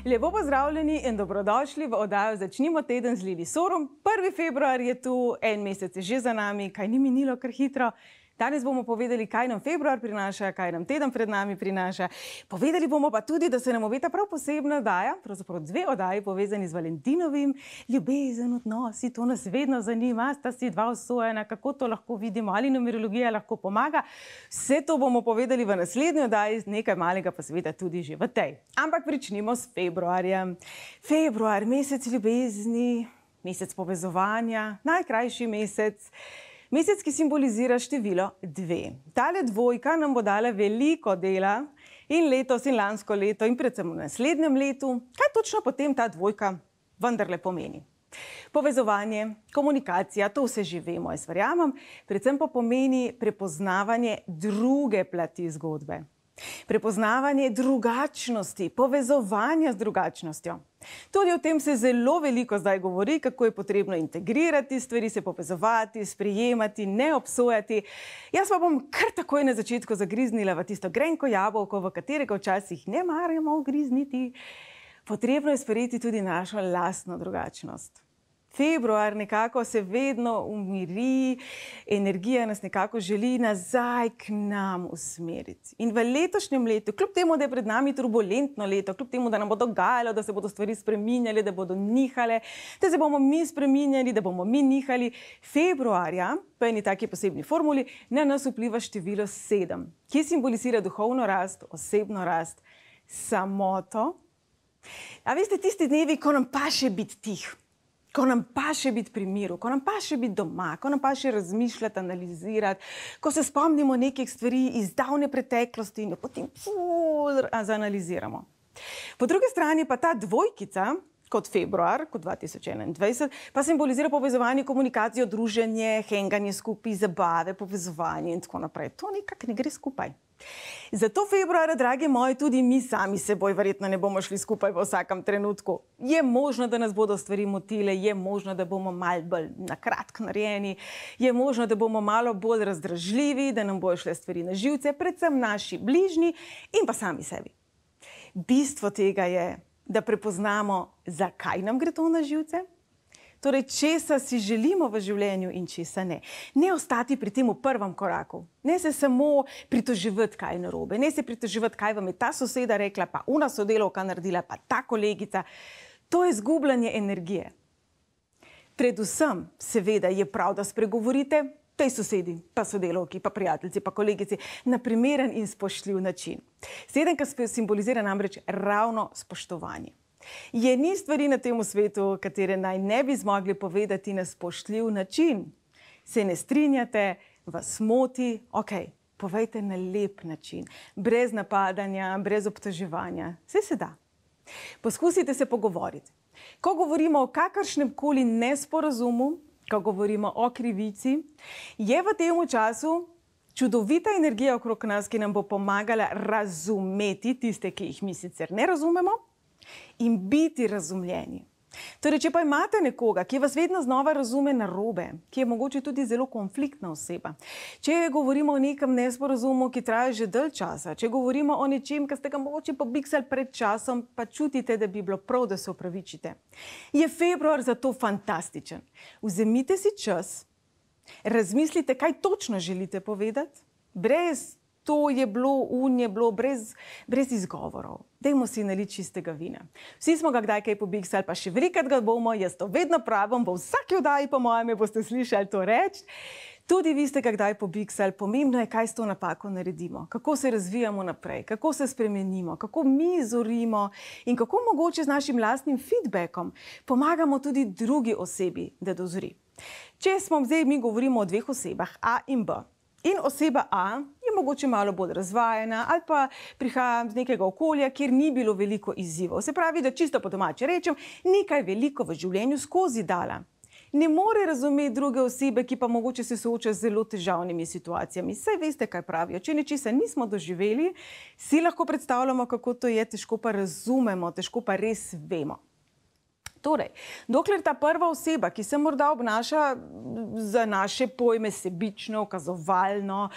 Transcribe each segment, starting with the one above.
Lepo pozdravljeni in dobrodošli v oddajo Začnimo teden z Lili Sorom. 1. februar je tu, en mesec je že za nami, kaj ni minilo kar hitro. Danes bomo povedali, kaj nam februar prinaša, kaj nam teden pred nami prinaša. Povedali bomo pa tudi, da se nam obeta prav posebna oddaja, pravzaprav 2 oddaji povezani z Valentinovim. Ljubezen, odnosi, to nas vedno zanima, sta si 2 obsojena, kako to lahko vidimo, ali numerologija lahko pomaga. Vse to bomo povedali v naslednji oddaji, nekaj malega pa seveda tudi že v tej. Ampak pričnimo s februarjem. Februar, mesec ljubezni, mesec povezovanja, najkrajši mesec. Mesec, ki simbolizira število 2. Tale dvojka nam bo dala veliko dela in letos in lansko leto in predvsem v naslednjem letu. Kaj točno potem ta dvojka vendarle pomeni? Povezovanje, komunikacija, to vse že vemo, jaz verjamem, predvsem pa pomeni prepoznavanje druge plati zgodbe. Prepoznavanje drugačnosti, povezovanja z drugačnostjo. Tudi o tem se zelo veliko zdaj govori, kako je potrebno integrirati stvari, se povezovati, sprejemati, ne obsojati. Jaz pa bom kar takoj na začetku zagriznila v tisto grenko jabolko, v katerega včasih ne maramo grizniti. Potrebno je sprejeti tudi našo lastno drugačnost. Februar nekako se vedno umiri, energija nas nekako želi nazaj k nam usmeriti. In v letošnjem letu, kljub temu, da je pred nami turbulentno leto, kljub temu, da nam bo dogajalo, da se bodo stvari spreminjale, da bodo nihale, da se bomo mi spreminjali, da bomo mi nihali, februarja, po eni taki posebni formuli, na nas vpliva število 7, ki simbolizira duhovno rast, osebno rast, samoto. A veste, tisti dnevi, ko nam paše biti tih, ko nam paše biti pri miru, ko nam paše biti doma, ko nam paše razmišljati, analizirati, ko se spomnimo nekih stvari iz davne preteklosti in jo potem zanaliziramo. Po drugi strani pa ta dvojkica, kot februar, kot 2021, pa simbolizira povezovanje, komunikacijo, druženje, henganje skupaj, zabave, povezovanje in tako naprej. To nekako ne gre skupaj. Zato februarja, dragi moji, tudi mi sami seboj verjetno ne bomo šli skupaj v vsakem trenutku. Je možno, da nas bodo stvari motile, je možno, da bomo malo bolj na kratko narejeni, je možno, da bomo malo bolj razdražljivi, da nam bojo šle stvari na živce, predvsem naši bližnji in pa sami sebi. Bistvo tega je, da prepoznamo, zakaj nam gre to na živce. Torej, česa si želimo v življenju in česa ne. Ne ostati pri tem v prvem koraku. Ne se samo pritoževati, kaj je narobe. Ne se pritoževati, kaj vam je ta soseda rekla, pa ona sodelavka naredila, pa ta kolegica. To je izgubljanje energije. Predvsem, seveda, je prav, da spregovorite tej sosedi, pa sodelavki, pa prijateljici, pa kolegici na primeren in spoštljiv način. 7, ki simbolizira namreč ravno spoštovanje. Je ni stvari na tem svetu, katere naj ne bi zmogli povedati na spoštljiv način. Se ne strinjate, vas moti, okej, povejte na lep način, brez napadanja, brez obtoževanja. Saj se da. Poskusite se pogovoriti. Ko govorimo o kakršnem koli nesporazumu, ko govorimo o krivici, je v tem času čudovita energija okrog nas, ki nam bo pomagala razumeti tiste, ki jih mi sicer ne razumemo, in biti razumljeni. Torej, če pa imate nekoga, ki vas vedno znova razume narobe, ki je mogoče tudi zelo konfliktna oseba, če govorimo o nekem nesporazumu, ki traja že dalj časa, če govorimo o nečem, ki ste ga mogoče pobiksali pred časom, pa čutite, da bi bilo prav, da se opravičite, je februar zato fantastičen. Vzemite si čas, razmislite, kaj točno želite povedati, brez to je bilo, je bilo, brez izgovorov. Dajmo si naliti čistega vina. Vsi smo ga kdaj kaj pobiksali, pa še velikrat ga bomo, jaz to vedno pravim, bo v vsaki oddaji po mojem, boste slišali to reči. Tudi vi ste ga kdaj pobiksali, pomembno je, kaj s to napako naredimo, kako se razvijamo naprej, kako se spremenimo, kako mi zorimo in kako mogoče z našim lastnim feedbackom pomagamo tudi drugi osebi, da dozori. Če smo zdaj, mi govorimo o 2 osebah, A in B. In oseba A je mogoče malo bolj razvajena ali pa prihaja z nekega okolja, kjer ni bilo veliko izzivov. Se pravi, da čisto po domače rečem, nekaj veliko v življenju skozi dala. Ne more razumeti druge osebe, ki pa mogoče se sooča z zelo težavnimi situacijami. Saj veste, kaj pravijo. Če nečesa nismo doživeli, si lahko predstavljamo, kako to je, težko pa razumemo, težko pa res vemo. Torej, dokler ta prva oseba, ki se morda obnaša za naše pojme sebično, ukazovalno,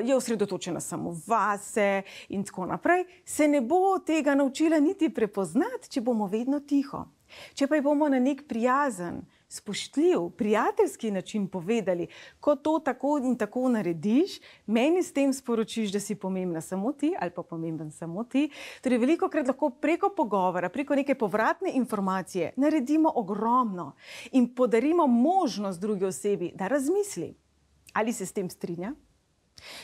je osredotočena samo vase in tako naprej, se ne bo tega naučila niti prepoznati, če bomo vedno tiho. Če pa bomo na nek prijazen, spoštljiv, prijateljski način povedali, ko to tako in tako narediš, meni s tem sporočiš, da si pomembna samo ti ali pa pomemben samo ti. Torej, velikokrat lahko preko pogovora, preko neke povratne informacije naredimo ogromno in podarimo možnost drugi osebi, da razmisli, ali se s tem strinja.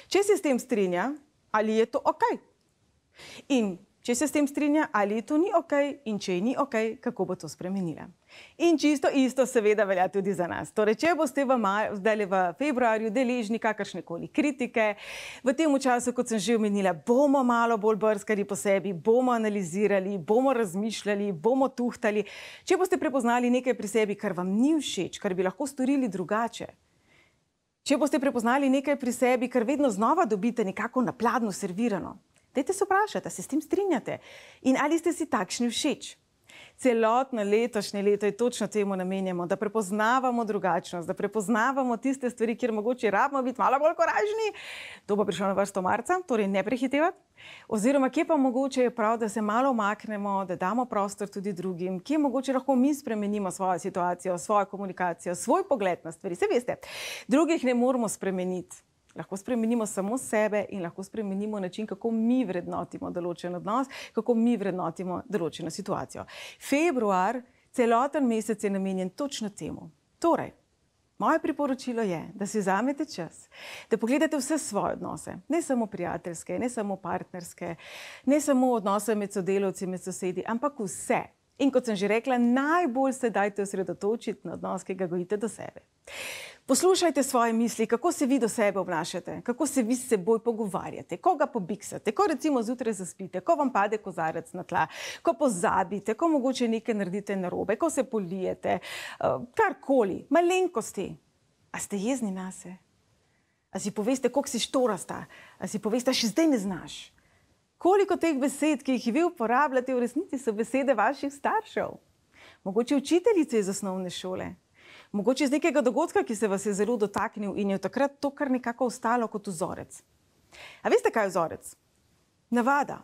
Če se s tem strinja, ali je to okej. In če se s tem strinja, ali to ni okej, in če ni okej, kako bo to spremenila. In čisto isto seveda velja tudi za nas. Torej, če boste zdaj v februarju deležni kakršnekoli kritike, v tem času, kot sem že omenila, bomo malo bolj brskali po sebi, bomo analizirali, bomo razmišljali, bomo tuhtali. Če boste prepoznali nekaj pri sebi, kar vam ni všeč, kar bi lahko storili drugače, če boste prepoznali nekaj pri sebi, kar vedno znova dobite nekako na pladnju servirano, dajte se vprašati, se s tem strinjate in ali ste si takšni všeč. Celotno letošnje leto je točno temu namenjeno, da prepoznavamo drugačnost, da prepoznavamo tiste stvari, kjer mogoče rabimo biti malo bolj koražni. To bo prišlo na vrsto marca, torej ne prehitevati. Oziroma, kje pa mogoče je prav, da se malo umaknemo, da damo prostor tudi drugim, kje mogoče lahko mi spremenimo svojo situacijo, svojo komunikacijo, svoj pogled na stvari. Se veste, drugih ne moramo spremeniti. Lahko spremenimo samo sebe in lahko spremenimo način, kako mi vrednotimo določen odnos, kako mi vrednotimo določeno situacijo. Februar, celoten mesec je namenjen točno temu. Torej, moje priporočilo je, da si vzamete čas, da pogledate vse svoje odnose, ne samo prijateljske, ne samo partnerske, ne samo odnose med sodelavci, med sosedi, ampak vse. In kot sem že rekla, najbolj se dajte osredotočiti na odnos, ki ga gojite do sebe. Poslušajte svoje misli, kako se vi do sebe obnašate, kako se vi s seboj pogovarjate, koga pobiksate, ko recimo zjutraj zaspite, ko vam pade kozarec na tla, ko pozabite, ko mogoče nekaj naredite narobe, ko se polijete, karkoli, malenkosti. A ste jezni nase? A si poveste, koliko si štorasta? A si poveste, še zdaj ne znaš? Koliko teh besed, ki jih vi uporabljate, v resnici so besede vaših staršev? Mogoče učiteljice iz osnovne šole? Mogoče iz nekega dogodka, ki se vas je zelo dotaknil in je takrat to kar nekako ostalo kot vzorec. A veste, kaj je vzorec? Navada.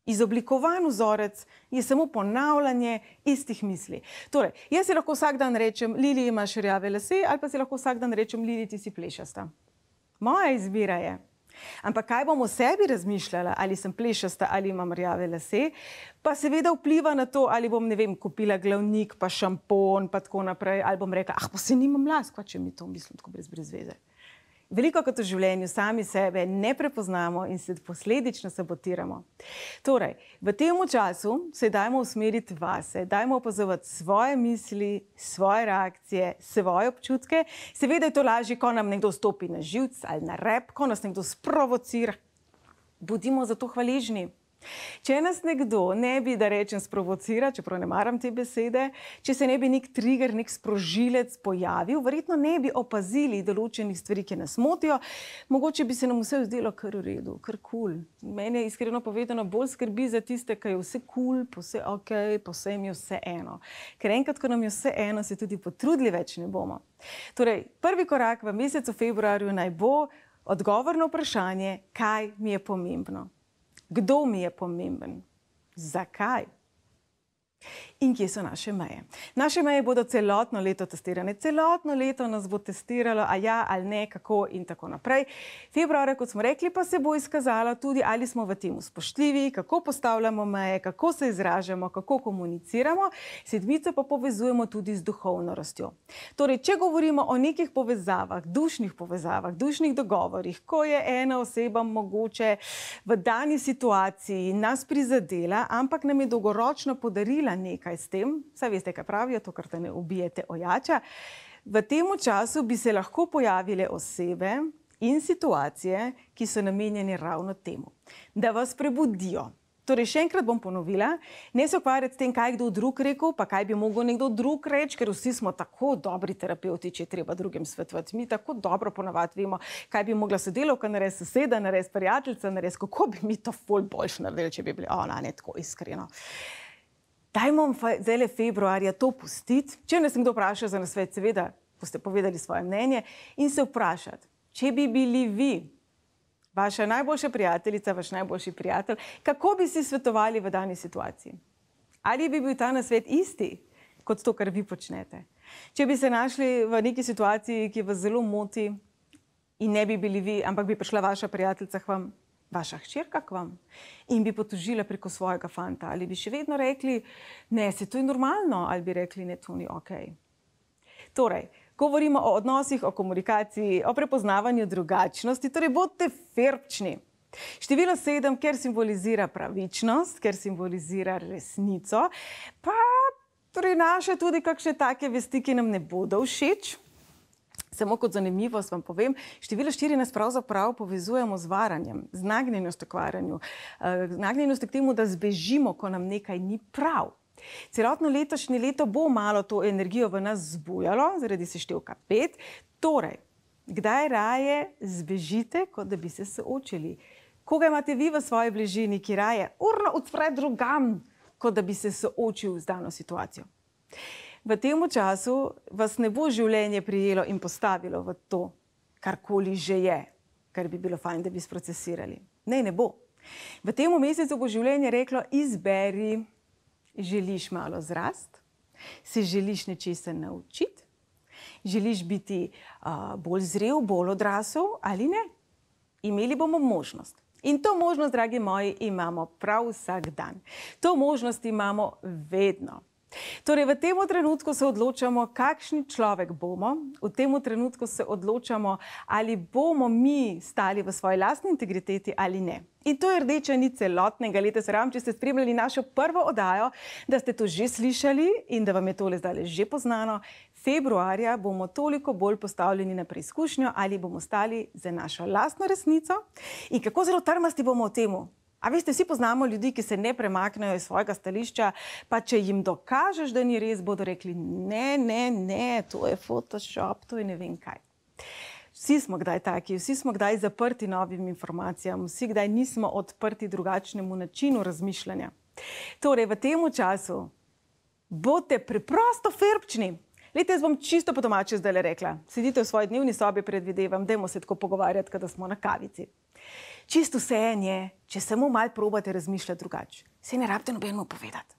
Izoblikovan vzorec je samo ponavljanje istih misli. Torej, jaz si lahko vsak dan rečem, Lili, imaš rjave lase, ali pa si lahko vsak dan rečem, Lili, ti si plešasta. Moja izbira je. Ampak kaj bom o sebi razmišljala, ali sem plešasta ali imam rjave lase, pa seveda vpliva na to, ali bom, ne vem, kupila glavnik, pa šampon, pa tako naprej, ali bom rekla, pa se nimam las, kva če mi to mislim tako brez veze. Veliko kot v življenju sami sebe ne prepoznamo in se posledično sabotiramo. Torej, v tem času se dajmo usmeriti vase, dajmo opazovati svoje misli, svoje reakcije, svoje občutke. Seveda je to lažje, ko nam nekdo stopi na živc ali na rep, ko nas nekdo sprovocira. Bodimo za to hvaležni. Če nas nekdo ne bi, da rečem, sprovocira, čeprav ne maram te besede, če se ne bi nek trigger, nek sprožilec pojavil, verjetno ne bi opazili določenih stvari, ki nas motijo, mogoče bi se nam vse zdelo kar v redu, kar kul. Mene je iskreno povedano bolj skrbi za tiste, ki je vse kul, pa vse okej, pa vse jim je vse eno. Ker enkrat, ko nam je vse eno, se tudi potrudili več ne bomo. Torej, prvi korak v mesecu februarju naj bo odgovor na vprašanje, kaj mi je pomembno. Kdo mi je pomemben? Zakaj? In kje so naše meje? Naše meje bodo celotno leto testirane. Celotno leto nas bo testiralo, a ja ali ne, kako in tako naprej. Februarja, kot smo rekli, pa se bo izkazalo tudi, ali smo v tem spoštljivi, kako postavljamo meje, kako se izražamo, kako komuniciramo. Sedmico pa povezujemo tudi z duhovno rastjo. Torej, če govorimo o nekih povezavah, dušnih dogovorih, ko je ena oseba mogoče v dani situaciji nas prizadela, ampak nam je dolgoročno podarila nekaj s tem, saj veste, kaj pravijo, to, kar te ne ubijete, ojača. V tem času bi se lahko pojavile osebe in situacije, ki so namenjene ravno temu, da vas prebudijo. Torej, še enkrat bom ponovila, ne se ukvarjati s tem, kaj kdo drug rekel, pa kaj bi mogel nekdo drug reči, ker vsi smo tako dobri terapevti, če je treba drugim svetovati. Mi tako dobro ponavadi vemo, kaj bi mogla sodelavka narediti, soseda narediti, prijateljica narediti, kako bi mi to ful boljše naredili, če bi bili ona ne tako iskreno. Dajmo zdaj februarja to pustiti. Če nas kdo vpraša za nasvet, seveda boste povedali svoje mnenje in se vprašati, če bi bili vi, vaša najboljša prijateljica, vaš najboljši prijatelj, kako bi si svetovali v dani situaciji? Ali bi bil ta nasvet isti kot to, kar vi počnete? Če bi se našli v neki situaciji, ki vas zelo moti in ne bi bili vi, ampak bi prišla vaša prijateljica k vam, vaša hčerka k vam in bi potožila preko svojega fanta, ali bi še vedno rekli, ne, se to je normalno, ali bi rekli, ne, to ni okej. Torej, govorimo o odnosih, o komunikaciji, o prepoznavanju drugačnosti, torej bodite ferbčni. Število 7, ker simbolizira pravičnost, ker simbolizira resnico, pa prinaša tudi kakšne take vesti, ki nam ne bodo všeč. Samo kot zanimivost vam povem, število 4 nas pravzaprav povezujemo z varanjem, z nagnjenostjo k varanju, z nagnjenostjo k temu, da zbežimo, ko nam nekaj ni prav. Celotno letošnje leto bo malo to energijo v nas zbujalo, zaradi seštevka 5. Torej, kdaj raje zbežite, kot da bi se soočili? Koga imate vi v svoji bližini, ki raje urno odpre drugam, kot da bi se soočil z dano situacijo? V tem času vas ne bo življenje prijelo in postavilo v to, karkoli že je, kar bi bilo fajn, da bi sprocesirali. Ne bo. V tem mesecu bo življenje reklo, izberi, želiš malo zrast, se želiš nečesa naučiti, želiš biti bolj zrel, bolj odrasel ali ne. Imeli bomo možnost. In to možnost, dragi moji, imamo prav vsak dan. To možnost imamo vedno. Torej, v tem trenutku se odločamo, kakšni človek bomo, v tem trenutku se odločamo, ali bomo mi stali v svoji lastni integriteti ali ne. In to je rdeča nit celotnega leta. Se ravno, če ste spremljali našo prvo oddajo, da ste to že slišali in da vam je tole zdaj že poznano, februarja bomo toliko bolj postavljeni na preizkušnjo, ali bomo stali za našo lastno resnico in kako zelo trmasti bomo v temu. A veste, vsi poznamo ljudi, ki se ne premaknejo iz svojega stališča, pa če jim dokažeš, da ni res, bodo rekli, ne, to je Photoshop, to je ne vem kaj. Vsi smo kdaj taki, vsi smo kdaj zaprti novim informacijam, vsi kdaj nismo odprti drugačnemu načinu razmišljanja. Torej, v tem času bodite preprosto ferbčni. Lejte, jaz bom čisto po domače zdaj rekla. Sedite v svoji dnevni sobi, predvidevam, dajmo se tako pogovarjati, kada smo na kavici. Čisto vseeno je, če samo malo probate razmišljati drugače. Saj ne rabite nobenemu povedati.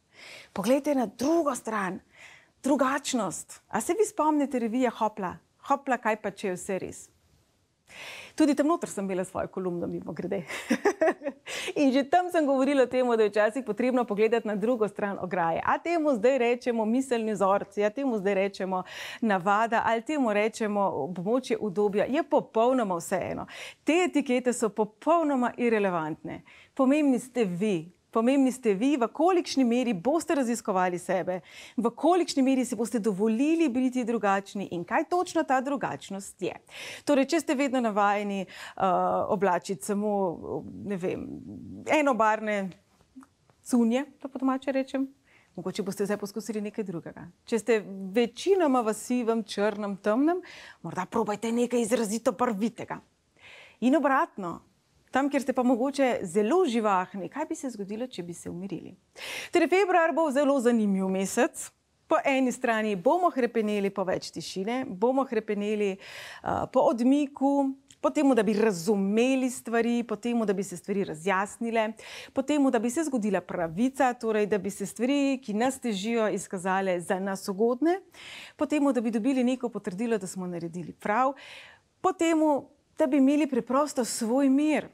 Poglejte na drugo stran, drugačnost. A se vi spomnite revije Hopla? Hopla, kaj pa če je vse res? Tudi tam noter sem imela svojo kolumno, mimogrede. In že tam sem govorila o tem, da je včasih potrebno pogledati na drugo stran ograje. A temu zdaj rečemo miselni vzorci, a temu zdaj rečemo navada, ali temu rečemo območje udobja, je popolnoma vseeno. Te etikete so popolnoma irelevantne. Pomembni ste vi. Pomembni ste vi, v kolikšni meri boste raziskovali sebe, v kolikšni meri si boste dovolili biti drugačni in kaj točno ta drugačnost je. Torej, če ste vedno navajeni oblačiti samo, ne vem, enobarvne cunje, to po domače rečem, mogoče boste zdaj poskusili nekaj drugega. Če ste večinoma v sivem, črnem, temnem, morda probajte nekaj izrazito barvitega. In obratno. Tam, kjer ste pa mogoče zelo živahni, kaj bi se zgodilo, če bi se umirili? Torej, februar bo zelo zanimiv mesec. Po eni strani bomo hrepeneli po več tišine, bomo hrepeneli po odmiku, po temu, da bi razumeli stvari, po temu, da bi se stvari razjasnile, po temu, da bi se zgodila pravica, torej, da bi se stvari, ki nas težijo, izkazale za nas ugodne, po temu, da bi dobili neko potrdilo, da smo naredili prav, po temu, da bi imeli preprosto svoj mir.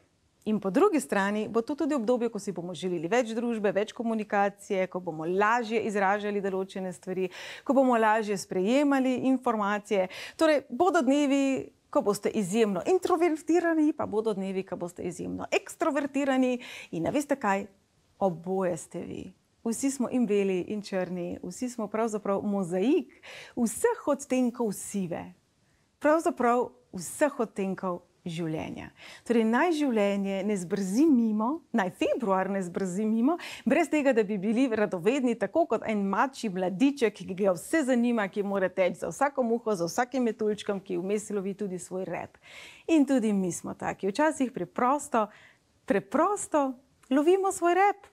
In po drugi strani bo to tudi obdobje, ko si bomo želeli več družbe, več komunikacije, ko bomo lažje izražali določene stvari, ko bomo lažje sprejemali informacije. Torej, bodo dnevi, ko boste izjemno introvertirani, pa bodo dnevi, ko boste izjemno ekstrovertirani. In veste kaj? Oboje ste vi. Vsi smo in beli, in črni, vsi smo pravzaprav mozaik vseh odtenkov sive. Pravzaprav vseh odtenkov življenja. Torej, naj življenje ne zbrzi mimo, naj februar ne zbrzi mimo, brez tega, da bi bili radovedni, tako kot en mačji mladiček, ki ga vse zanima, ki mora teči za vsako muho, za vsakim metuljčkom, ki vmes lovi tudi svoj rep. In tudi mi smo taki. Včasih preprosto lovimo svoj rep.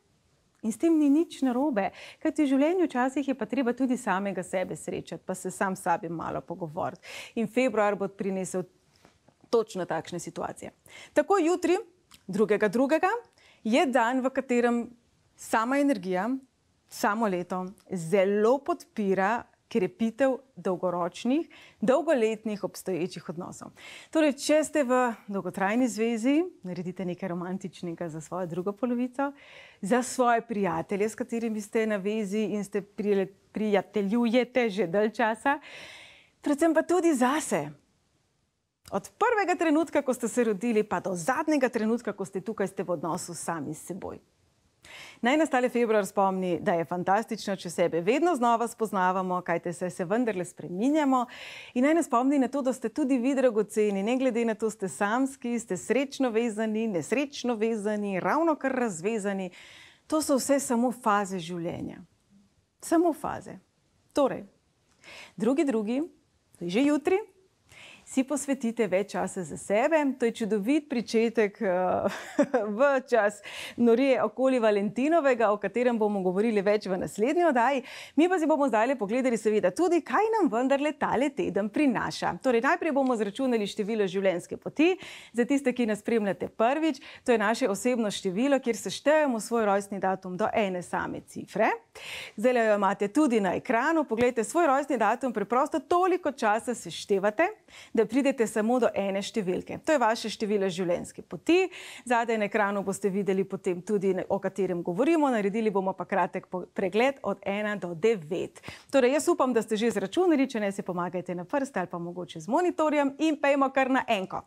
In s tem ni nič narobe, kajti v življenju včasih je pa treba tudi samega sebe srečati, pa se sam s seboj malo pogovoriti. In februar bo prinesel točno takšne situacije. Tako jutri, 2.2., je dan, v katerem sama energija, samo leto zelo podpira krepitev dolgoročnih, dolgoletnih obstoječih odnosov. Torej, če ste v dolgotrajni zvezi, naredite nekaj romantičnega za svojo drugo polovico, za svoje prijatelje, s katerimi ste na vezi in ste prijateljujete že dalj časa, predvsem pa tudi zase. Od prvega trenutka, ko ste se rodili, pa do zadnjega trenutka, ko ste tukaj, ste v odnosu sami s seboj. Naj nas tale februar spomni, da je fantastično, če sebe vedno znova spoznavamo, kajte se vendarle spreminjamo. In naj nas spomni na to, da ste tudi vi dragoceni, ne glede na to, ste samski, ste srečno vezani, nesrečno vezani, ravnokar razvezani. To so vse samo faze življenja. Samo faze. Torej, 2.2., to je že jutri, si posvetite več časa za sebe. To je čudovit pričetek v čas norije okoli Valentinovega, o katerem bomo govorili več v naslednji oddaji. Mi pa si bomo zdaj pogledali seveda tudi, kaj nam vendarle tale teden prinaša. Torej, najprej bomo zračunali število življenjske poti. Za tiste, ki nas spremljate prvič, to je naše osebno število, kjer seštejemo svoj rojstni datum do ene same cifre. Zdaj jo imate tudi na ekranu. Poglejte, svoj rojstni datum preprosto toliko časa seštevate, da pridete samo do ene številke. To je vaše število življenjske poti. Zadaj na ekranu boste videli potem tudi, o katerem govorimo. Naredili bomo pa kratek pregled od 1 do 9. Torej, jaz upam, da ste že zračunali, če ne se pomagajte na prste ali pa mogoče z monitorjem in pejmo kar na enko.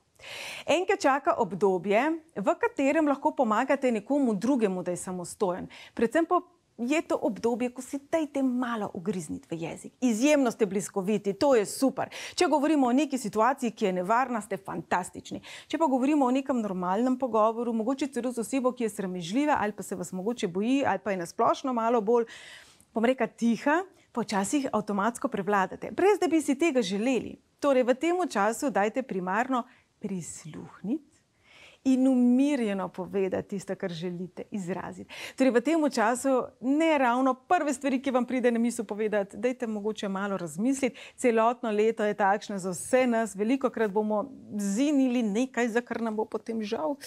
Enke čaka obdobje, v katerem lahko pomagate nekomu drugemu, da je samostojen. Predvsem pa je to obdobje, ko si dajte malo ugrizniti v jezik. Izjemno ste bliskoviti, to je super. Če govorimo o neki situaciji, ki je nevarna, ste fantastični. Če pa govorimo o nekem normalnem pogovoru, mogoče celo z osebo, ki je sramežljiva ali pa se vas mogoče boji ali pa je nasplošno malo bolj, bom rekla, tiha, počasih avtomatsko prevladate. Brez da bi si tega želeli. Torej, v tem času dajte primarno prisluhniti in umirjeno povedati tisto, kar želite izraziti. Torej, v tem času ne ravno prve stvari, ki vam pride na misel povedati, dajte mogoče malo razmisliti. Celotno leto je takšno za vse nas. Velikokrat bomo zinili nekaj, za kar nam bo potem žal.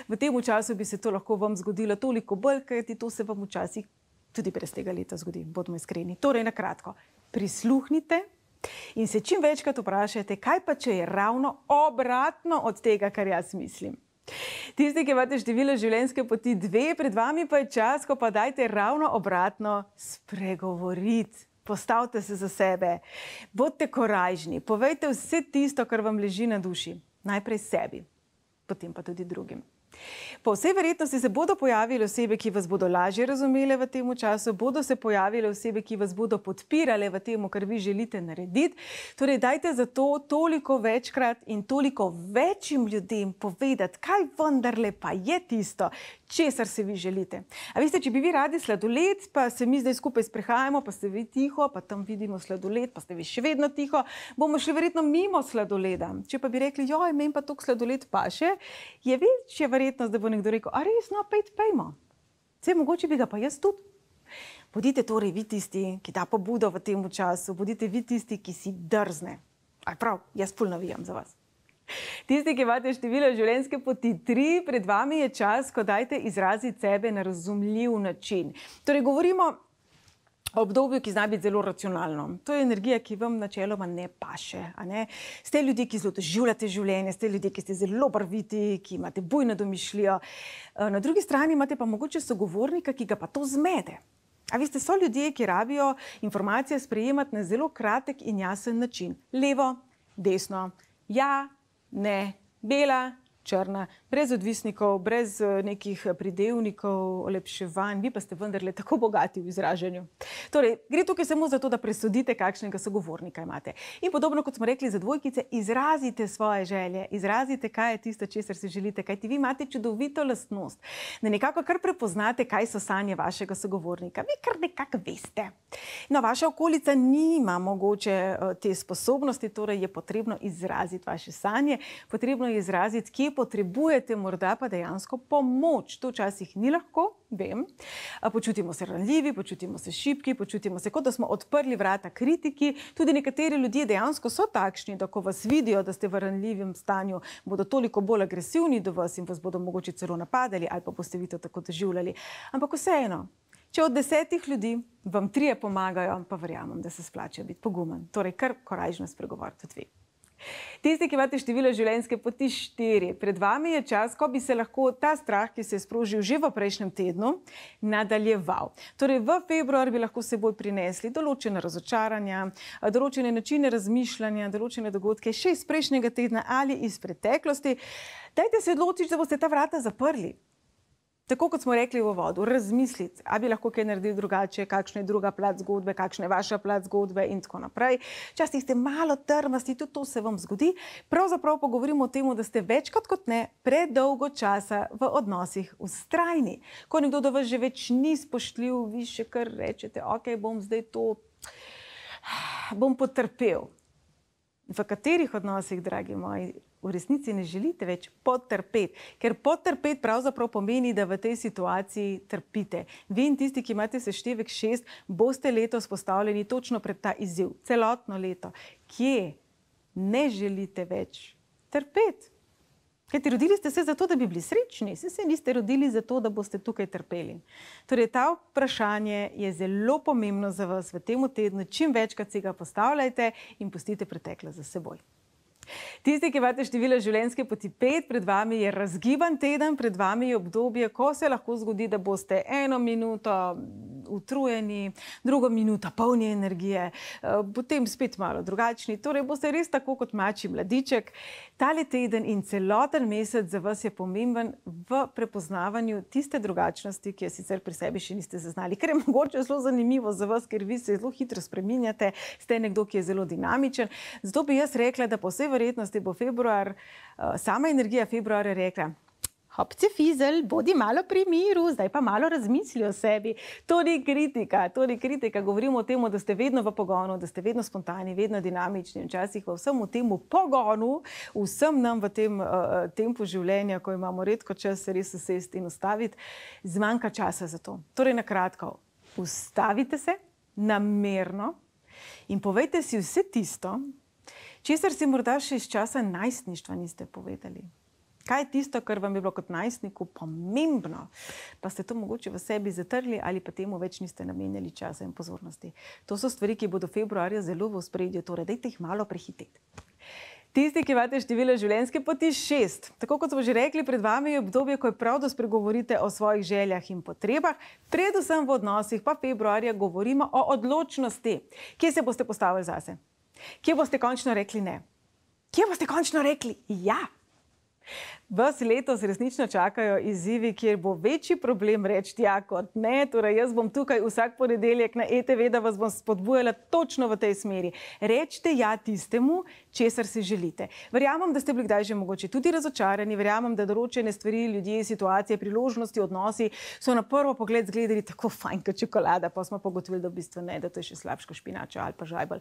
V tem času bi se to lahko vam zgodilo toliko bolj, kajti to se vam včasih tudi brez tega leta zgodi, bodimo iskreni. Torej, na kratko, prisluhnite in se čim večkrat vprašajte, kaj pa, če je ravno obratno od tega, kar jaz mislim. Tisti, ki imate število življenjske poti 2, pred vami pa je čas, ko pa dajte ravno obratno spregovoriti. Postavite se za sebe, bodite korajžni, povejte vse tisto, kar vam leži na duši. Najprej sebi, potem pa tudi drugim. Po vsej verjetnosti se bodo pojavile osebe, ki vas bodo lažje razumele v tem času, bodo se pojavile osebe, ki vas bodo podpirale v tem, kar vi želite narediti. Torej, dajte zato toliko večkrat in toliko večjim ljudem povedati, kaj vendarle pa je tisto, česar se vi želite. A veste, če bi vi radi sladoled, pa se mi zdaj skupaj sprehajamo, pa ste vi tiho, pa tam vidimo sladoled, pa ste vi še vedno tiho, bomo šli verjetno mimo sladoleda. Če pa bi rekli, joj, meni pa toliko sladoled paše, je večja verjetnost, da bo nekdo rekel, a res, no, pejmo. Saj mogoče bi ga pa jaz tudi. Bodite torej vi tisti, ki da pobudo v tem času, bodite vi tisti, ki si drzne. A prav, jaz ful navijam za vas. Tisti, ki imate število življenjske poti 3, pred vami je čas, ko dajte izraziti sebe na razumljiv način. Torej, govorimo o obdobju, ki zna biti zelo racionalno. To je energija, ki vam načeloma ne paše. Ste ljudje, ki zelo doživljate življenje, ste ljudje, ki ste zelo barviti, ki imate bujno domišljijo. Na drugi strani imate pa mogoče sogovornika, ki ga pa to zmede. A veste, so ljudje, ki rabijo informacije sprejemati na zelo kratek in jasen način. Levo, desno, ja, ne, bela, črna, brez odvisnikov, brez nekih pridevnikov, olepševanj, vi pa ste vendarle tako bogati v izražanju. Torej, gre tukaj samo za to, da presodite, kakšnega sogovornika imate. In podobno, kot smo rekli za dvojkice, izrazite svoje želje, izrazite, kaj je tisto, česar si želite, kajti vi imate čudovito lastnost, da nekako kar prepoznate, kaj so sanje vašega sogovornika. Vi kar nekako veste. No, vaša okolica nima mogoče te sposobnosti, torej je potrebno izraziti vaše sanje, potrebno je izraziti, kje kje potrebujete morda pa dejansko pomoč. To včasih ni lahko, vem. Počutimo se ranljivi, počutimo se šibki, počutimo se, kot da smo odprli vrata kritiki. Tudi nekateri ljudje dejansko so takšni, da ko vas vidijo, da ste v ranljivem stanju, bodo toliko bolj agresivni do vas in vas bodo mogoče celo napadali ali pa boste vi to tako doživljali. Ampak vseeno, če od 10 ljudi vam 3 pomagajo, pa verjamem, da se splača biti pogumen. Torej, kar korajžno spregovorite tudi vi. Tisti, ki imate število življenjske poti 4, pred vami je čas, ko bi se lahko ta strah, ki se je sprožil že v prejšnjem tednu, nadaljeval. Torej, v februar bi lahko s seboj prinesli določena razočaranja, določene načine razmišljanja, določene dogodke še iz prejšnjega tedna ali iz preteklosti. Dajte se odločiti, da boste ta vrata zaprli. Tako kot smo rekli v uvodu, razmisliti, ali bi lahko kaj naredili drugače, kakšna je druga plat zgodbe, kakšna je vaša plat zgodbe in tako naprej. Včasih ste malo trmasti, tudi to se vam zgodi. Pravzaprav pa govorimo o tem, da ste večkrat kot ne predolgo časa v odnosih vztrajni. Ko nekdo do vas že več ni spoštljiv, vi še kar rečete, ok, bom zdaj to, bom potrpel. V katerih odnosih, dragi moji, v resnici ne želite več potrpeti, ker potrpeti pravzaprav pomeni, da v tej situaciji trpite. Vi in tisti, ki imate seštevek 6, boste letos postavljeni točno pred ta izziv, celotno leto. Kje ne želite več trpeti? Kajti rodili ste se zato, da bi bili srečni, se niste rodili zato, da boste tukaj trpeli. Torej, ta vprašanje je zelo pomembno za vas v tem tednu, čim večkrat si ga postavljajte in pustite preteklost za seboj. Tisti, ki imate število življenjske poti 5, pred vami je razgiban teden, pred vami je obdobje, ko se lahko zgodi, da boste 1 minuto utrujeni, drugo minuto polni energije, potem spet malo drugačni. Torej boste res tako kot mačji mladiček. Tale teden in celoten mesec za vas je pomemben v prepoznavanju tiste drugačnosti, ki jo sicer pri sebi še niste zaznali. Ker je mogoče zelo zanimivo za vas, ker vi se zelo hitro spreminjate, ste nekdo, ki je zelo dinamičen. Zato bi jaz rekla, da po vsej verjetnosti bo februar, sama energija februarja rekla, hopce fizel, bodi malo pri miru, zdaj pa malo razmisli o sebi. To ni kritika, to ni kritika. Govorimo o tem, da ste vedno v pogonu, da ste vedno spontani, vedno dinamični. Včasih v vsem temu pogonu, vsem nam v tem tempu življenja, ko imamo redko čas se res usesti in ustaviti, zmanjka časa za to. Torej, na kratko, ustavite se namerno in povejte si vse tisto, česar si morda še iz časa najstništva niste povedali. Kaj je tisto, kar vam je bilo kot najstniku pomembno, pa ste to mogoče v sebi zatrli ali pa temu več niste namenjali časa in pozornosti. To so stvari, ki bodo februarja zelo v ospredju, torej dajte jih malo prehiteti. Tisti, ki imate število življenjske poti 6, tako kot smo že rekli, pred vami je obdobje, ko je prav, da spregovorite o svojih željah in potrebah, predvsem v odnosih, pa februarja govorimo o odločnosti. Kje se boste postavili zase? Kje boste končno rekli ne? Kje boste končno rekli ja? Vas letos resnično čakajo izzivi, kjer bo večji problem reči ja kot ne. Torej, jaz bom tukaj vsak ponedeljek na ETV, da vas bom spodbujala točno v tej smeri. Rečite ja tistemu, česar si želite. Verjamem, da ste bili kdaj že mogoče tudi razočarani, verjamem, da določene stvari, ljudje, situacije, priložnosti, odnosi so na prvo pogled zgledali tako fajn kot čokolada, pa smo pa ugotovili, da v bistvu ne, da to je še slabško špinača ali pa žajbelj.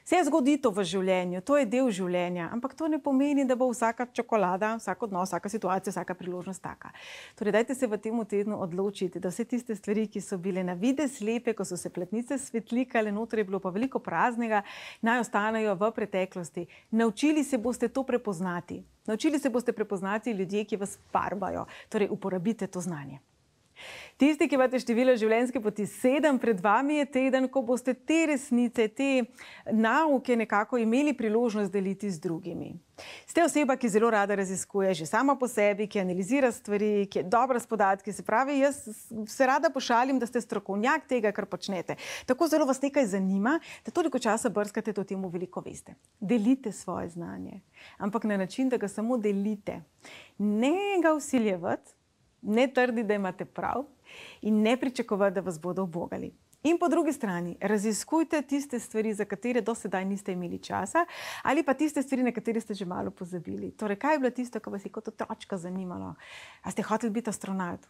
Se zgodi to v življenju, to je del življenja, ampak to ne pomeni, da bo vsaka čokolada, vsak odnos, vsaka situacija, vsaka priložnost taka. Torej, dajte se v tem tednu odločiti, da vse tiste stvari, ki so bile na videz lepe, ko so se platnice svetlikale, noter je bilo pa veliko praznega, naj ostanejo v preteklosti. Naučili se boste to prepoznati. Naučili se boste prepoznati ljudje, ki vas farbajo. Torej, uporabite to znanje. Tisti, ki imate število življenjske poti 7, pred vami je teden, ko boste te resnice, te nauke nekako imeli priložnost deliti z drugimi. Ste oseba, ki zelo rada raziskuje že sama po sebi, ki analizira stvari, ki je dobra s podatki, se pravi, jaz se rada pošalim, da ste strokovnjak tega, kar počnete. Tako zelo vas nekaj zanima, da toliko časa brskate, da o tem veliko veste. Delite svoje znanje, ampak na način, da ga samo delite. Ne ga vsiljevati, ne trdi, da imate prav in ne pričakovati, da vas bodo ubogali. In po drugi strani, raziskujte tiste stvari, za katere do sedaj niste imeli časa, ali pa tiste stvari, na katere ste že malo pozabili. Torej, kaj je bilo tisto, kar vas je kot otročka zanimalo? A ste hoteli biti astronaut?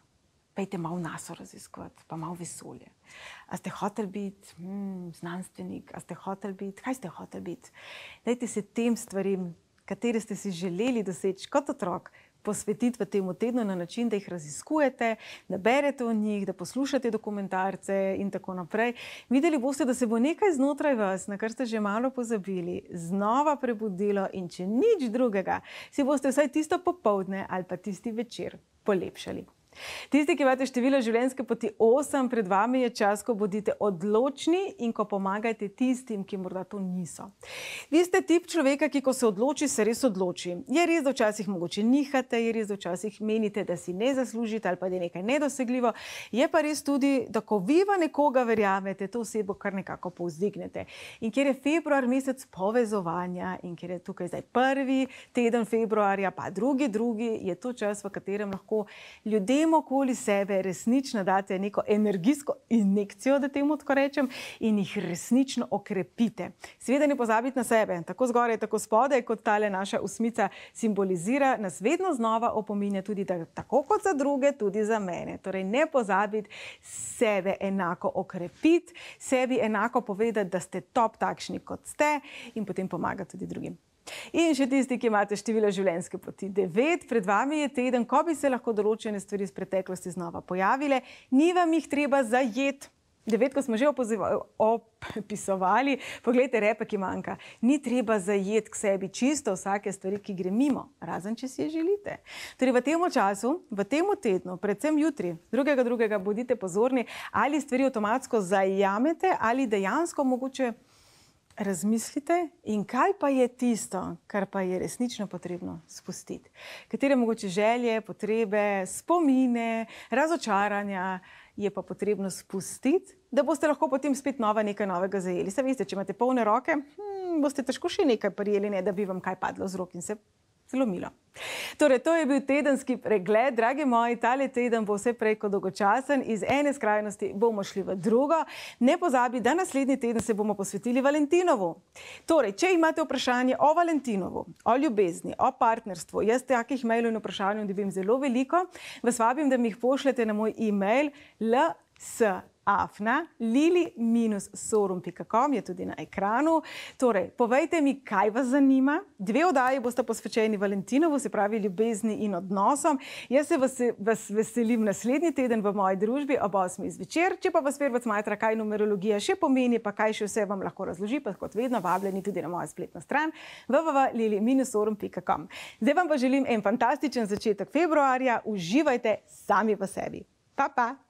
Pejte malo naso raziskovati, pa malo vesolje. A ste hoteli biti znanstvenik? A ste hoteli biti? Kaj ste hoteli biti? Dajte se tem stvarim, katere ste si želeli doseči kot otrok, posvetiti v tem tednu na način, da jih raziskujete, da berete o njih, da poslušate dokumentarce in tako naprej. Videli boste, da se bo nekaj znotraj vas, na kar ste že malo pozabili, znova prebudilo in če nič drugega, si boste vsaj tisto popoldne ali pa tisti večer polepšali. Tisti, ki imate število življenjske poti 8, pred vami je čas, ko bodite odločni in ko pomagate tistim, ki morda to niso. Vi ste tip človeka, ki ko se odloči, se res odloči. Je res, da včasih mogoče nihate, je res, da včasih menite, da si ne zaslužite ali pa da je nekaj nedosegljivo. Je pa res tudi, da ko vi v nekoga verjamete, to osebo kar nekako povzdignete. In ker je februar mesec povezovanja in ker je tukaj zdaj prvi teden februarja, pa drugi, je to čas, v katerem lahko ljudem okoli sebe resnično date neko energijsko injekcijo, da temu tako rečem, in jih resnično okrepite. Seveda ne pozabiti na sebe, tako zgoraj, tako spodaj, kot tale naša osmica simbolizira, nas vedno znova opominja tudi, da tako kot za druge, tudi za mene. Torej ne pozabiti sebe enako okrepiti, sebi enako povedati, da ste top takšni, kot ste, in potem pomagati tudi drugim. In še tisti, ki imate število življenjske poti 9, pred vami je teden, ko bi se lahko določene stvari iz preteklosti znova pojavile, ni vam jih treba zajeti. 9, ko smo že opisovali, poglejte, repek ki manjka. Ni treba zajeti k sebi čisto vsake stvari, ki gre mimo, razen če si je želite. Torej v tem času, v tem tednu, predvsem jutri, drugega, bodite pozorni, ali stvari avtomatsko zajamete, ali dejansko mogoče razmislite, in kaj pa je tisto, kar pa je resnično potrebno spustiti. Katere mogoče želje, potrebe, spomine, razočaranja je pa potrebno spustiti, da boste lahko potem spet nekaj novega zajeli. Saj veste, če imate polne roke, boste težko še nekaj prijeli, ne da bi vam kaj padlo z rok in se zlomilo. Torej, to je bil tedenski pregled. Dragi moji, tale teden bo vse prej kot dolgočasen. Iz ene skrajnosti bomo šli v drugo. Ne pozabi, da naslednji teden se bomo posvetili Valentinovu. Torej, če imate vprašanje o Valentinovu, o ljubezni, o partnerstvu, jaz takih mailov in vprašanj dobim zelo veliko, vas vabim, da mi jih pošljete na moj e-mail lili-sorum.com, je tudi na ekranu. Torej, povejte mi, kaj vas zanima. 2 oddaji bosta posvečeni Valentinovu, se pravi ljubezni in odnosom. Jaz se vas veselim naslednji teden v moji družbi ob 8. zvečer. Če pa vas verbac smatra, kaj numerologija še pomeni, pa kaj še vse vam lahko razloži, pa kot vedno vabljeni tudi na mojo spletno stran www.lili-sorum.com. Zdaj vam pa želim en fantastičen začetek februarja. Uživajte sami v sebi. Pa, pa!